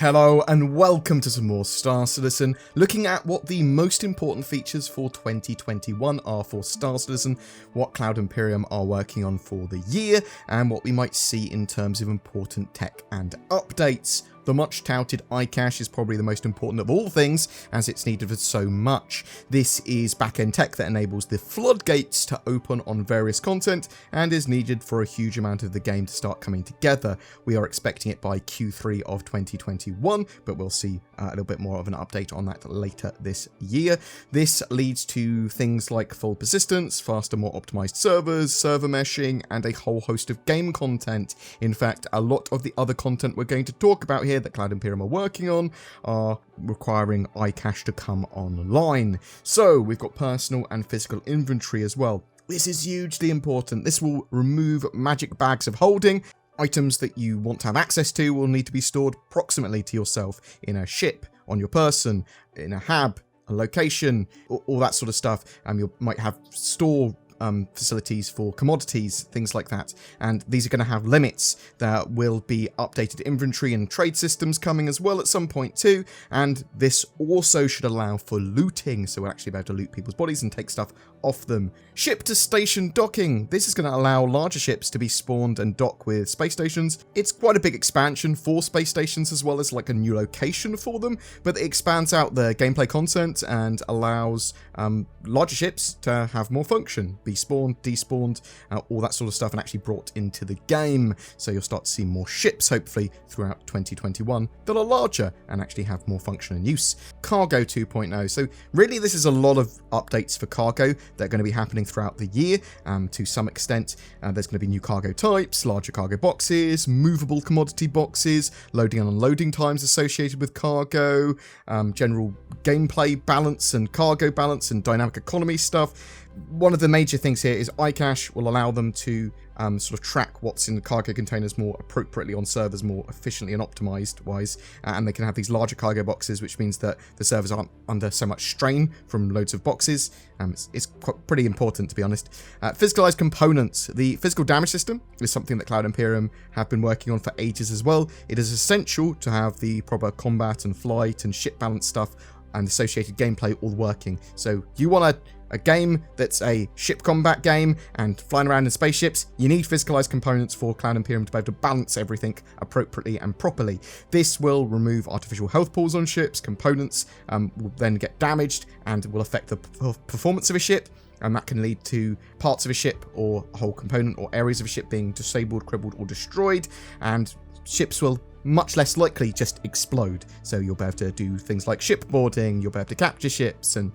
Hello and welcome to some more Star Citizen, looking at what the most important features for 2021 are for Star Citizen, what Cloud Imperium are working on for the year, and what we might see in terms of important tech and updates. The much touted iCache is probably the most important of all things, as it's needed for so much. This is back-end tech that enables the floodgates to open on various content, and is needed for a huge amount of the game to start coming together. We are expecting it by Q3 of 2021, but we'll see a little bit more of an update on that later this year. This leads to things like full persistence, faster, more optimized servers, server meshing, and a whole host of game content. In fact, a lot of the other content we're going to talk about here that Cloud Imperium are working on are requiring iCache to come online. So we've got personal and physical inventory as well. This is hugely important. This will remove magic bags of holding. Items that you want to have access to will need to be stored proximately to yourself in a ship, on your person, in a hab, a location, all that sort of stuff. You might have store facilities for commodities, things like that, and these are going to have limits. There will be updated inventory and trade systems coming as well at some point too, and this also should allow for looting, so we'll actually be able to loot people's bodies and take stuff off them. Ship to station docking. This is going to allow larger ships to be spawned and dock with space stations. It's quite a big expansion for space stations as well as like a new location for them, but it expands out the gameplay content and allows larger ships to have more function, be spawned, despawned, all that sort of stuff, and actually brought into the game. So you'll start to see more ships hopefully throughout 2021 that are larger and actually have more function and use. Cargo 2.0. So really this is a lot of updates for cargo that are going to be happening throughout the year to some extent. There's going to be new cargo types, larger cargo boxes, movable commodity boxes, loading and unloading times associated with cargo, general gameplay balance and cargo balance and dynamic economy stuff. One of the major things here is iCache will allow them to sort of track what's in the cargo containers more appropriately on servers, more efficiently and optimized wise, and they can have these larger cargo boxes, which means that the servers aren't under so much strain from loads of boxes. It's pretty important, to be honest. Physicalized components. The physical damage system is something that Cloud Imperium have been working on for ages as well. It is essential to have the proper combat and flight and ship balance stuff and associated gameplay all working. So you want a game that's a ship combat game and flying around in spaceships, you need physicalized components for Cloud Imperium to be able to balance everything appropriately and properly. This will remove artificial health pools on ships. Components will then get damaged and will affect the performance of a ship, and that can lead to parts of a ship or a whole component or areas of a ship being disabled, crippled, or destroyed, and ships will much less likely just explode. So you'll be able to do things like shipboarding, you'll be able to capture ships and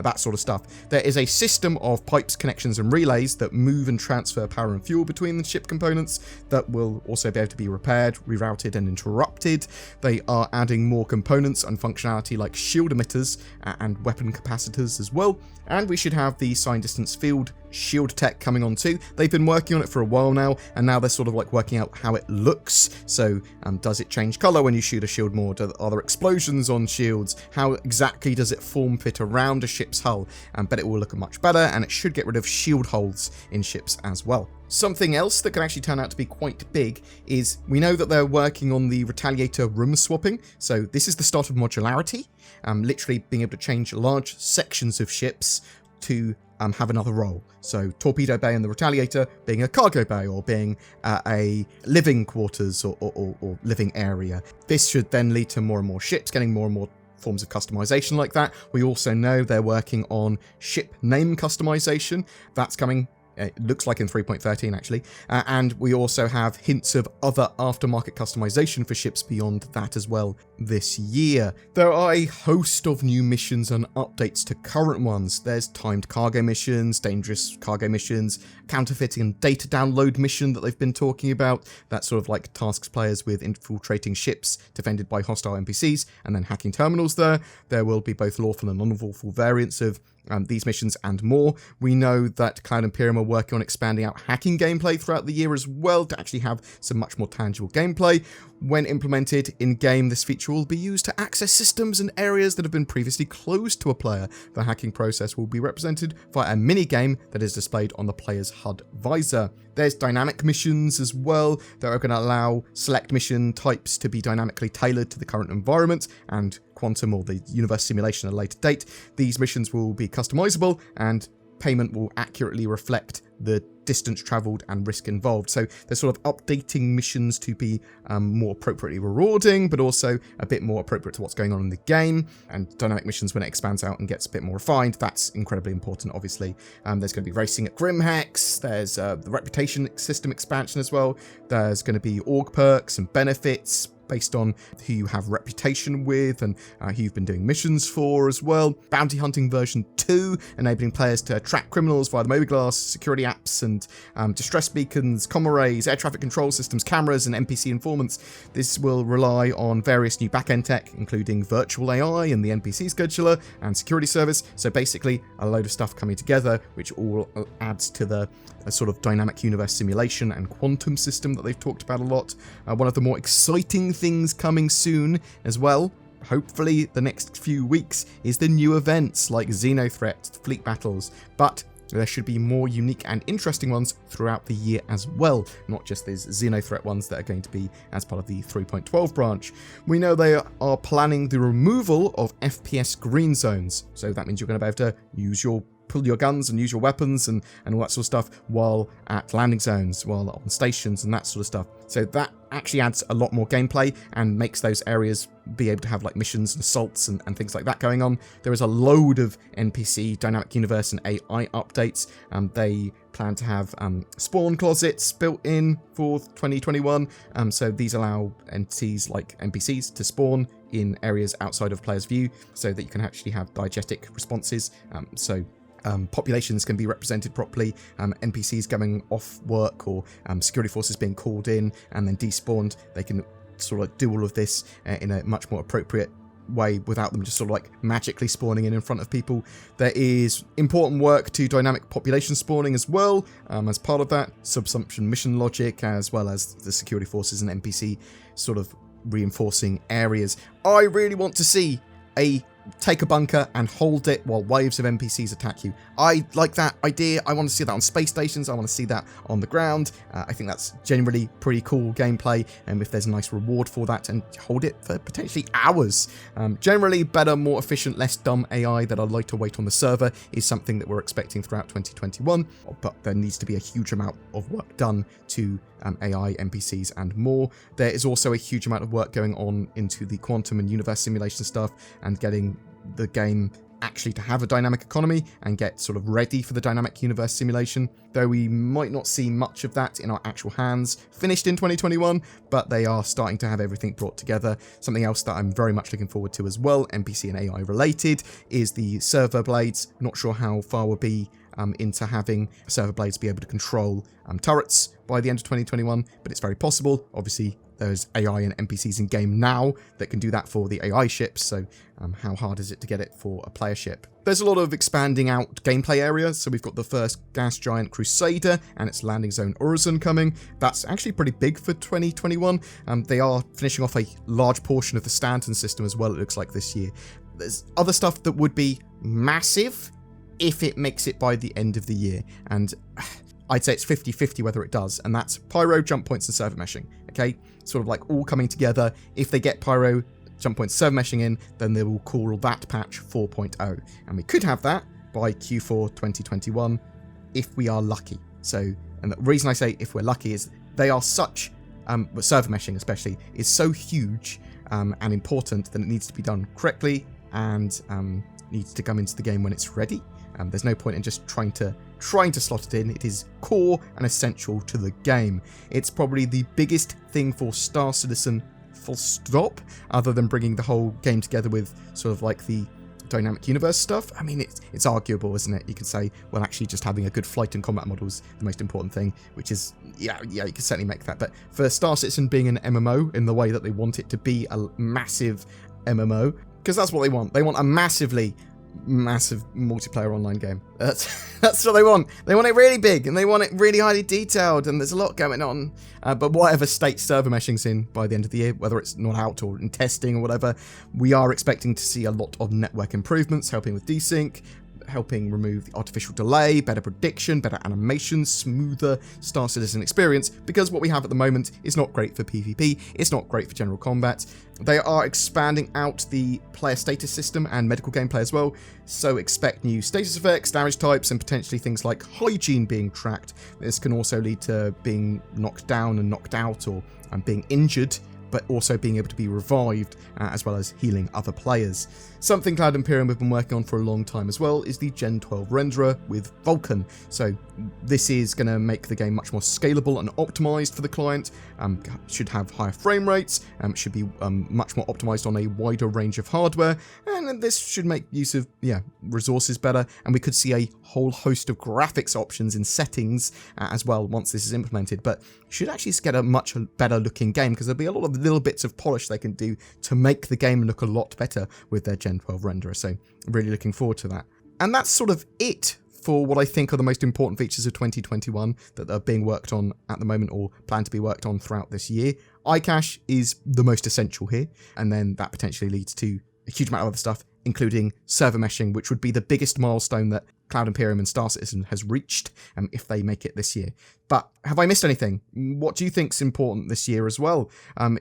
that sort of stuff. There is a system of pipes, connections and relays that move and transfer power and fuel between the ship components that will also be able to be repaired, rerouted and interrupted. They are adding more components and functionality like shield emitters and weapon capacitors as well. And we should have the sign distance field shield tech coming on too. They've been working on it for a while now, and now they're sort of like working out how it looks. So does it change color when you shoot a shield more? Are there explosions on shields? How exactly does it form fit around a ship's hull? But it will look much better, and it should get rid of shield holes in ships as well. Something else that can actually turn out to be quite big is we know that they're working on the Retaliator room swapping. So this is the start of modularity, literally being able to change large sections of ships to have another role. So Torpedo Bay and the Retaliator being a cargo bay or being a living quarters or living area. This should then lead to more and more ships getting more and more forms of customization like that. We also know they're working on ship name customization. That's coming. It looks like in 3.13 actually, and we also have hints of other aftermarket customization for ships beyond that as well this year. There are a host of new missions and updates to current ones. There's timed cargo missions, dangerous cargo missions, counterfeiting and data download mission that they've been talking about. That sort of like tasks players with infiltrating ships defended by hostile NPCs and then hacking terminals there. There will be both lawful and unlawful variants of these missions and more. We know that Cloud Imperium are working on expanding out hacking gameplay throughout the year as well to actually have some much more tangible gameplay. When implemented in-game, this feature will be used to access systems and areas that have been previously closed to a player. The hacking process will be represented via a mini-game that is displayed on the player's HUD visor. There's dynamic missions as well that are going to allow select mission types to be dynamically tailored to the current environment and Quantum or the universe simulation at a later date. These missions will be customizable and payment will accurately reflect the distance traveled and risk involved. So they're sort of updating missions to be more appropriately rewarding, but also a bit more appropriate to what's going on in the game. And dynamic missions, when it expands out and gets a bit more refined, that's incredibly important, obviously. There's going to be racing at Grimhex. There's the reputation system expansion as well. There's going to be org perks and benefits based on who you have reputation with and who you've been doing missions for as well. Bounty Hunting version 2, enabling players to track criminals via the Mobiglass, security apps and distress beacons, comm arrays, air traffic control systems, cameras and NPC informants. This will rely on various new backend tech, including virtual AI and the NPC scheduler and security service. So basically a load of stuff coming together, which all adds to the sort of dynamic universe simulation and quantum system that they've talked about a lot. One of the more exciting things coming soon as well, hopefully the next few weeks, is the new events like Xenothreat, Fleet Battles, but there should be more unique and interesting ones throughout the year as well, not just these Xenothreat ones that are going to be as part of the 3.12 branch. We know they are planning the removal of FPS green zones, so that means you're going to be able to pull your guns and use your weapons and all that sort of stuff while at landing zones, while on stations and that sort of stuff. So that actually adds a lot more gameplay and makes those areas be able to have like missions and assaults and things like that going on. There is a load of NPC, dynamic universe and AI updates. They plan to have spawn closets built in for 2021. So these allow entities like NPCs to spawn in areas outside of players' view so that you can actually have diegetic responses. Populations can be represented properly, NPCs going off work or security forces being called in and then despawned. They can sort of do all of this in a much more appropriate way without them just sort of like magically spawning in front of people. There is important work to dynamic population spawning as well, as part of that, subsumption mission logic, as well as the security forces and NPC sort of reinforcing areas. I really want to see take a bunker and hold it while waves of NPCs attack you. I like that idea. I want to see that on space stations. I want to see that on the ground. I think that's generally pretty cool gameplay, and if there's a nice reward for that, and hold it for potentially hours. Generally better, more efficient, less dumb AI that I'd like to wait on the server is something that we're expecting throughout 2021, but there needs to be a huge amount of work done to AI, NPCs and more. There is also a huge amount of work going on into the quantum and universe simulation stuff and getting the game actually to have a dynamic economy and get sort of ready for the dynamic universe simulation, though we might not see much of that in our actual hands finished in 2021, but they are starting to have everything brought together. Something else that I'm very much looking forward to as well, NPC and AI related, is the server blades. Not sure how far we'll be into having server blades be able to control turrets by the end of 2021, but it's very possible. Obviously there's AI and NPCs in game now that can do that for the AI ships, so how hard is it to get it for a player ship? There's a lot of expanding out gameplay areas, so we've got the first gas giant Crusader and its landing zone Urizen coming. That's actually pretty big for 2021. They are finishing off a large portion of the Stanton system as well, it looks like, this year. There's other stuff that would be massive if it makes it by the end of the year, and I'd say it's 50-50 whether it does, and that's Pyro, jump points and server meshing, okay? Sort of like all coming together. If they get Pyro, jump points, server meshing in, then they will call that patch 4.0, and we could have that by Q4 2021 if we are lucky. So, and the reason I say if we're lucky is they are such, server meshing especially, is so huge and important that it needs to be done correctly and needs to come into the game when it's ready. There's no point in just trying to slot it in. It is core and essential to the game. It's probably the biggest thing for Star Citizen, full stop, other than bringing the whole game together with sort of like the dynamic universe stuff. I mean, it's arguable, isn't it? You could say, well, actually just having a good flight and combat model is the most important thing, which is, yeah, you can certainly make that. But for Star Citizen being an MMO in the way that they want it to be a massive MMO, because that's what they want. They want a massive multiplayer online game. That's what they want. They want it really big and they want it really highly detailed, and there's a lot going on. But whatever state server meshing's in by the end of the year, whether it's not out or in testing or whatever, we are expecting to see a lot of network improvements helping with desync, helping remove the artificial delay, better prediction, better animation, smoother Star Citizen experience, because what we have at the moment is not great for PvP, it's not great for general combat. They are expanding out the player status system and medical gameplay as well, so expect new status effects, damage types, and potentially things like hygiene being tracked. This can also lead to being knocked down and knocked out, or being injured, but also being able to be revived, as well as healing other players. Something Cloud Imperium have been working on for a long time as well is the Gen 12 renderer with Vulkan. So this is going to make the game much more scalable and optimized for the client, should have higher frame rates, should be much more optimized on a wider range of hardware, and this should make use of resources better, and we could see a whole host of graphics options in settings as well once this is implemented. But should actually get a much better looking game, because there'll be a lot of little bits of polish they can do to make the game look a lot better with their Gen 12 renderer, so I'm really looking forward to that. And that's sort of it for what I think are the most important features of 2021 that are being worked on at the moment, or plan to be worked on throughout this year. iCache is the most essential here, and then that potentially leads to a huge amount of other stuff, including server meshing, which would be the biggest milestone that Cloud Imperium and Star Citizen has reached if they make it this year. But have I missed anything? What do you think's important this year as well?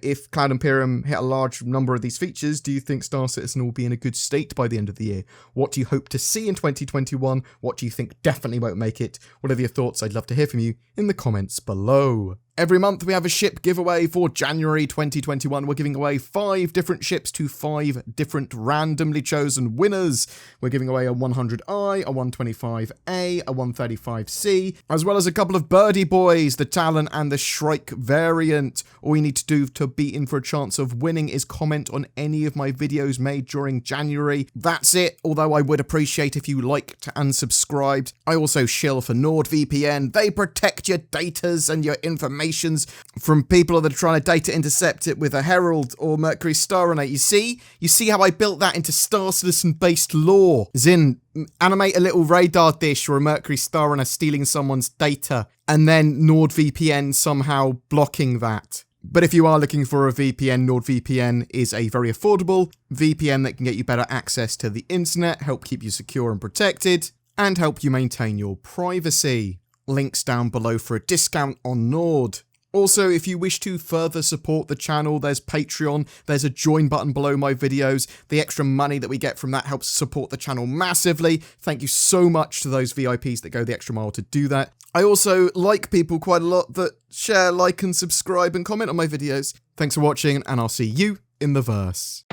If Cloud Imperium hit a large number of these features, do you think Star Citizen will be in a good state by the end of the year? What do you hope to see in 2021? What do you think definitely won't make it? Whatever your thoughts, I'd love to hear from you in the comments below. Every month we have a ship giveaway. For January 2021, we're giving away 5 different ships to 5 different randomly chosen winners. We're giving away a 100i, a 125a, a 135c, as well as a couple of Birdie Boys, the Talon and the Shrike variant. All you need to do to be in for a chance of winning is comment on any of my videos made during January. That's it, although I would appreciate if you liked and subscribed. I also shill for NordVPN. They protect your datas and your informations from people that are trying to data intercept it with a Herald or Mercury Stariner. You see how I built that into Star Citizen based lore. As in, animate a little radar dish or a Mercury Stariner stealing someone's data, and then NordVPN somehow blocking that. But if you are looking for a VPN, NordVPN is a very affordable VPN that can get you better access to the internet, help keep you secure and protected, and help you maintain your privacy. Links down below for a discount on Nord. Also, if you wish to further support the channel, there's Patreon, there's a join button below my videos. The extra money that we get from that helps support the channel massively. Thank you so much to those VIPs that go the extra mile to do that. I also like people quite a lot that share, like, and subscribe and comment on my videos. Thanks for watching, and I'll see you in the verse.